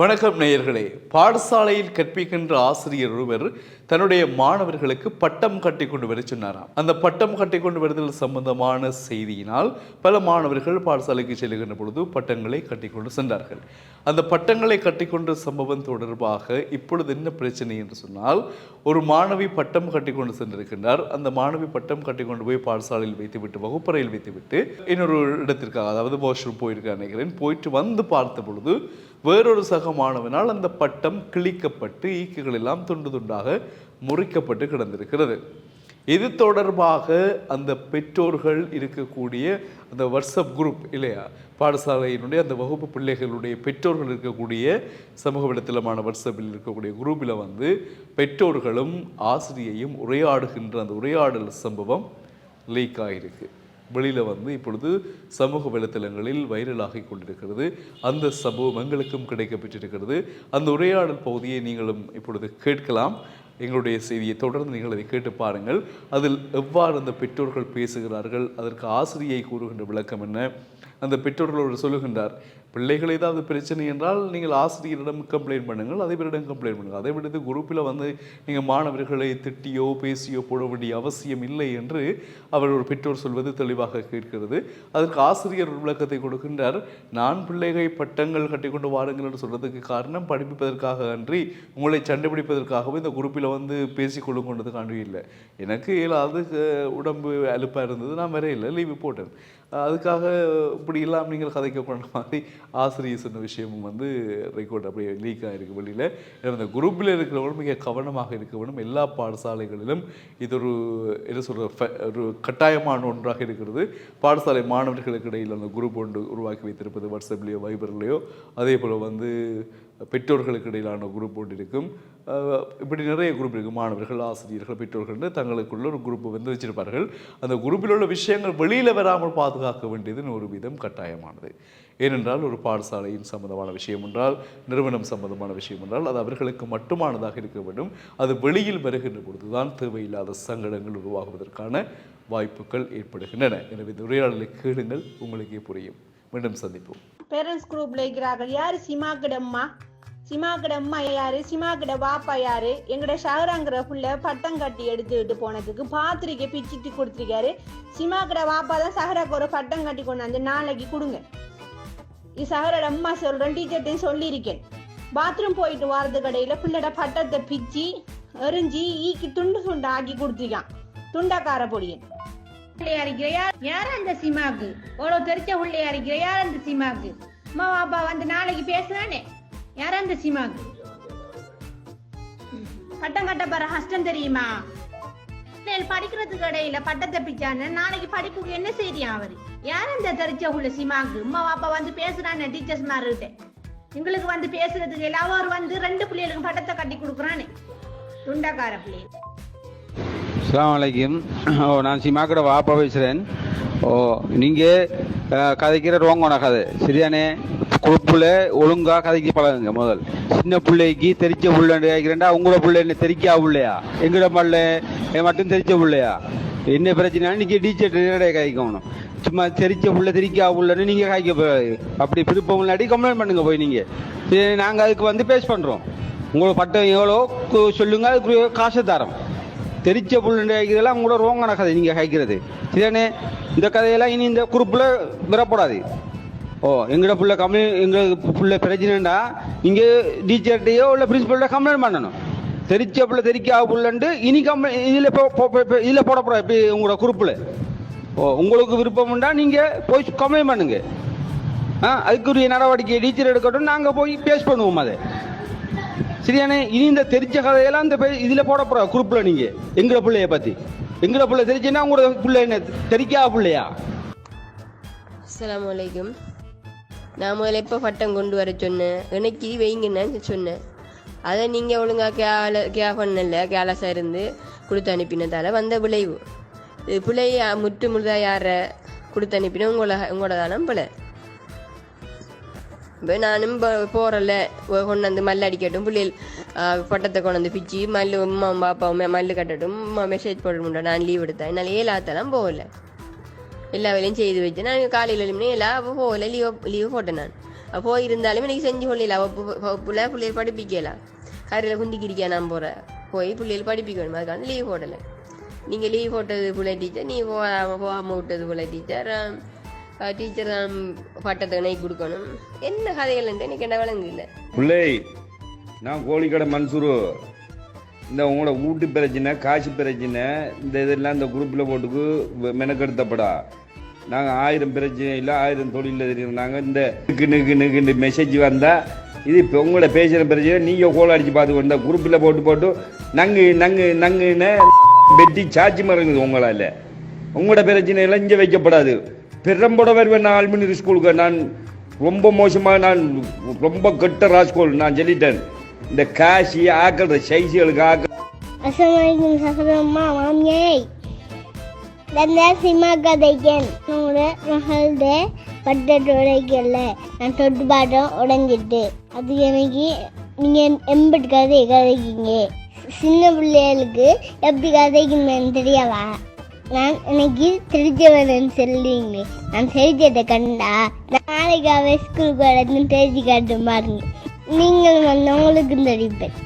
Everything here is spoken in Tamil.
வணக்கம் நேயர்களே. பாடசாலையில் கற்பிக்கின்ற ஆசிரியர் ஒருவர் தன்னுடைய மாணவர்களுக்கு பட்டம் கட்டி கொண்டு வர சொன்னாராம். அந்த பட்டம் கட்டி கொண்டு வருதல் சம்பந்தமான செய்தியினால் பல மாணவர்கள் பாடசாலைக்கு செல்லுகின்ற பொழுது பட்டங்களை கட்டிக்கொண்டு சென்றார்கள். அந்த பட்டங்களை கட்டிக்கொண்ட சம்பவம் தொடர்பாக இப்பொழுது என்ன பிரச்சனை என்று சொன்னால், ஒரு மாணவி பட்டம் கட்டி கொண்டு சென்றிருக்கின்றார். அந்த மாணவி பட்டம் கட்டி கொண்டு போய் பாடசாலையில் வைத்துவிட்டு, வகுப்பறையில் வைத்துவிட்டு இன்னொரு இடத்திற்காக, அதாவது வாஷ்ரூம் போயிருக்க நினைக்கிறேன், போயிட்டு வந்து பார்த்த பொழுது வேறொரு சக மாணவனால் அந்த பட்டம் கிழிக்கப்பட்டு ஈக்குகள் எல்லாம் துண்டு துண்டாக முறிக்கப்பட்டு கிடந்திருக்கிறது. இது தொடர்பாக அந்த பெற்றோர்கள் இருக்கக்கூடிய அந்த வாட்ஸ்அப் குரூப் இல்லையா, பாடசாலையினுடைய அந்த வகுப்பு பிள்ளைகளுடைய பெற்றோர்கள் இருக்கக்கூடிய சமூக வலைத்தளமான வாட்ஸ்அப்பில் இருக்கக்கூடிய குரூப்பில் பெற்றோர்களும் ஆசிரியையும் உரையாடுகின்ற அந்த உரையாடல் சம்பவம் லீக் ஆகியிருக்கு. வெளியில் இப்பொழுது சமூக வலைத்தளங்களில் வைரலாகி கொண்டிருக்கிறது. அந்த சம்பவம் எங்களுக்கும் கிடைக்கப்பட்டிருக்கிறது. அந்த உரையாடல் பகுதியை நீங்களும் இப்பொழுது கேட்கலாம். எங்களுடைய செய்தியை தொடர்ந்து நீங்கள் அதை கேட்டு பாருங்கள். அதில் எவ்வாறு அந்த பெற்றோர்கள் பேசுகிறார்கள், அதற்கு ஆசிரியை கூறுகின்ற விளக்கம் என்ன, அந்த பெற்றோர்களோடு சொல்லுகின்றார், பிள்ளைகள் ஏதாவது பிரச்சனை என்றால் நீங்கள் ஆசிரியரிடம் கம்ப்ளைண்ட் பண்ணுங்கள், அதே பேரிடம் கம்ப்ளைண்ட் பண்ணுங்கள். அதை விடுத்து குரூப்பில் நீங்கள் மாணவர்களை திட்டியோ பேசியோ போட வேண்டிய அவசியம் இல்லை என்று அவர் ஒரு பெற்றோர் சொல்வது தெளிவாக கேட்கிறது. அதற்கு ஆசிரியர் விளக்கத்தை கொடுக்கின்றார். நான் பிள்ளைகளை பட்டங்கள் கட்டி கொண்டு வாருங்கள் என்று சொல்றதுக்கு காரணம் படிப்பதற்காக அன்றி உங்களை சண்டை பிடிப்பதற்காகவே இந்த குரூப்பில் பேசிக்கொள்ளும் கொண்டதுக்காண்டி இல்லை. எனக்கு ஏதாவது உடம்பு அலுப்பாக இருந்தது, நான் வேற இல்லை, லீவு போட்டேன். அதுக்காக இப்படி இல்லாமல் நீங்கள் கதைக்க போன மாதிரி ஆசிரியர் சொன்ன விஷயமும் ரெக்கார்ட் அப்படியே லீக் ஆகிருக்கு வெளியில். இந்த குரூப்பில் இருக்கிறவங்களும் மிக கவனமாக இருக்க வேண்டும். எல்லா பாடசாலைகளிலும் இது ஒரு என்ன சொல்கிற ஒரு கட்டாயமான ஒன்றாக இருக்கிறது. பாடசாலை மாணவர்களுக்கு இடையில் அந்த குரூப் ஒன்று உருவாக்கி வைத்திருப்பது வாட்ஸ்அப்லேயோ வைபர்லேயோ, அதே போல் பெற்றோர்களுக்கு இடையிலான குரூப் ஒன்று இருக்கும். இப்படி நிறைய குரூப் இருக்குது. மாணவர்கள், ஆசிரியர்கள், பெற்றோர்கள் தங்களுக்குள்ள ஒரு குரூப் வச்சிருப்பார்கள். அந்த குரூப்பில் உள்ள விஷயங்கள் வெளியில் வராமல் பாதுகாக்க வேண்டியது ஒரு விதம் கட்டாயமானது. ஏனென்றால் ஒரு பாடசாலையின் சம்பந்தமான விஷயம் என்றால், நிறுவனம் சம்பந்தமான விஷயம் என்றால் அது அவர்களுக்கு மட்டுமானதாக இருக்க வேண்டும். அது வெளியில் வருகின்ற பொழுதுதான் தேவையில்லாத சங்கடங்கள் உருவாகுவதற்கான வாய்ப்புகள் ஏற்படுகின்றன. எனவே இந்த உரையாடலை கேளுங்கள், உங்களுக்கே புரியும். மீண்டும் சந்திப்போம். பேரண்ட்ஸ் குரூப்ல இருக்கிறார்கள். யாரு சிமாக்கிடம்மா, சிமாக்கிடம்மா யாரு, சிமாக்கிட வாப்பா யாரு, எங்கட ஷஹராங்கிற புள்ள பட்டம் கட்டி எடுத்துக்கிட்டு போனதுக்கு பாத்திரிக்கை பிச்சுட்டு கொடுத்துருக்காரு. சிமாக்கிட வாப்பா தான் சஹராக்கு ஒரு பட்டம் கட்டி கொண்டாந்து நாளைக்கு கொடுங்க. இது சஹரோட அம்மா சொல்றேன், டீச்சர்ட்டையும் சொல்லியிருக்கேன். பாத்ரூம் போயிட்டு வரது கடையில பிள்ளட பட்டத்தை பிச்சு எரிஞ்சி ஈக்கி துண்டு துண்டு ஆக்கி கொடுத்துருக்கான். துண்டக்கார பொடியன் யார் அந்த சிமாக்கு, அவ்வளவு தெரிச்ச உள்ளே அறிக்கிற யார் அந்த சிமாக்கு, அம்மா பாப்பா நாளைக்கு பேசுறானே யார் அந்த சிமாக்கு, பட்டம் கட்ட போற கஷ்டம் தெரியுமா, படிக்கிறதுக்கு இடையில பட்டத்தை பிச்சான நாளைக்கு படிப்புக்கு என்ன செய்தியா அவரு, யார் அந்த தெரிச்ச உள்ள சிமாக்கு, அம்மா பாப்பா பேசுறானே டீச்சர்ஸ் மாதிரி எங்களுக்கு பேசுறதுக்கு எல்லாம் அவர் 2 பிள்ளைகளுக்கு பட்டத்தை கட்டி கொடுக்குறானே துண்டக்கார பிள்ளை. அஸ்ஸலாமு அலைக்கும். நான் சிமாக்கட வாப்பா பேசுகிறேன். நீங்கள் கதைக்கிற ரோங்கோன கதை சரியானே. குழுப்புல ஒழுங்காக கதைக்கு பழகுங்க. முதல் சின்ன பிள்ளைக்கு தெரிச்ச பிள்ளைன்னு கேட்குறேன்டா, உங்களோட பிள்ளை என்ன தெரிக்கா பிள்ளையா, எங்கட பிள்ளை மட்டும் தெரிச்ச பிள்ளையா, என்ன பிரச்சனை நீங்கள் டீச்சர் காய்க்கணும். சும்மா தெரிச்ச பிள்ளை தெரிக்கா பிள்ளைன்னு நீங்கள் காய்க்க அப்படி விருப்பம் இல்லாட்டி கம்ப்ளைண்ட் பண்ணுங்க போய். நீங்கள் சரி, நாங்கள் அதுக்கு பேஸ் பண்ணுறோம். உங்களுக்கு பட்டம் எவ்வளோ சொல்லுங்க, அதுக்கு காசை தரோம். தெரிச்ச புள்ளு காய்க்கிறதெல்லாம் உங்களோட ரோங்கான கதை நீங்கள் காய்க்கிறது சரியானே. இந்த கதையெல்லாம் இனி இந்த குரூப்பில் வரப்படாது. எங்களோட பிள்ளை எங்களுக்கு பிள்ளை பிரச்சனைண்டா நீங்கள் டீச்சர்கிட்டையோ இல்லை பிரின்சிபல்கிட்ட கம்ப்ளைண்ட் பண்ணணும். தெரிச்ச பிள்ளை தெரிக்கா புள்ளன்ட்டு இனி இதில் போடப்படாது. இப்போ உங்களோட குரூப்பில் உங்களுக்கு விருப்பம் உண்டா நீங்கள் போய் கம்ப்ளைண்ட் பண்ணுங்க. அதுக்குரிய நடவடிக்கை டீச்சர் எடுக்கட்டும், நாங்கள் போய் பேஸ் பண்ணுவோம் அதை சரியானே. இனி இந்த தெரிச்ச கதையெல்லாம் இந்த இதில் போட போகிற குரூப்பில் நீங்கள் எங்களை பிள்ளைய பற்றி, எங்களை பிள்ளை தெரிச்சுன்னா உங்களோட பிள்ளை என்ன தெரிக்கா பிள்ளையா. அஸ்ஸலாமு அலைக்கும். நான் முதல்ல எப்போ பட்டம் கொண்டு வர சொன்னேன், எனக்கு வைங்கன்னு சொன்னேன். அதை நீங்கள் ஒழுங்காக பண்ணல, கேலஸாக இருந்து கொடுத்து அனுப்பினதால் வந்த விளைவு. பிள்ளைய முழுதாக யாரை கொடுத்து அனுப்பினா உங்களோட தானே பிள்ளை. இப்போ நானும் போகிறல கொண்டாந்து மல்லு அடிக்கட்டும், பிள்ளைகள் பட்டத்தை கொண்டாந்து பிச்சு மல்லு அம்மா பாப்பாவும் மல்லு கட்டட்டும், மெசேஜ் போடணும். நான் லீவ் எடுத்தேன், என்னால் ஏழாத்தெல்லாம் போகல. எல்லா வேலையும் செய்து வச்சு நான் காலையில் எல்லாம் போகல, லீவு போட்டேன். நான் போயிருந்தாலும் எனக்கு செஞ்சு கொள்ளலாம் பிள்ளைகள் படிப்பிக்கலாம் கரையில் குந்திக்கிறிக்கா நான் போகிறேன் போய் பிள்ளைகள் படிப்பிக்கணும் அதுக்கான லீவ் போடலை நீங்கள் லீவ் போட்டது பிள்ளை டீச்சர் நீ போகாமல் விட்டது பிள்ளை டீச்சர் டீச்சர் தான் பட்டத்தை நை கொடுக்கணும் என்ன கதைகள்ன்ட்டு எனக்கு என்ன விளங்கு இல்லை பிள்ளை நான் கோழிக்கடை மன்சூரு இந்த உங்களோட வீட்டு பிரச்சனை காசு பிரச்சனை இந்த இதெல்லாம் இந்த குரூப்பில் போட்டுக்கு மெனக்கெடுத்தப்படா நாங்கள் 1000 பிரச்சனை இல்லை 1000 தொழிலில் தெரியும் நாங்கள் இந்த நுக்கு மெசேஜ் வந்தால் இது இப்போ உங்களோட பேசுகிற பிரச்சனை நீங்கள் கோல் அடித்து பார்த்து இந்த குரூப்பில் போட்டு நங்குன்னு வெட்டி சாட்சி மறங்குது உங்களால் உங்களோட பிரச்சனையெல்லாம் இங்கே வைக்கப்படாது பெரம்போட வருவேன் நான் ஆல்மினி ஸ்கூலுக்கு நான் ரொம்ப மோசமாக நான் ரொம்ப கெட்ட ராஸ்கோல் நான் சொல்லிட்டேன் இந்த காசி ஆக்கிற சைஸுகளுக்கு அஸ்ஸலாமு சகோதரம்மா மாமியே சினிமா கதைக்கன் உங்களோட மகளோட பட்டத்து உடைக்கல நான் தொட்டு பாட்டம் உடைஞ்சிட்டு அது எனக்கு நீங்கள் எம்பட்டு கதை கதைக்கிங்க சின்ன பிள்ளைகளுக்கு எப்படி கதைக்கணும்னு தெரியாவா நான் எனக்கு தெரிஞ்சவன் சொல்லுவீங்க நான் தெரிஞ்சதை கண்டா நாளைக்கு அவ ஸ்கூலுக்கு வரதுன்னு தெரிஞ்சு காட்டும் பாருங்க நீங்களும் வந்து உங்களுக்கும் தெரிவிப்பேன்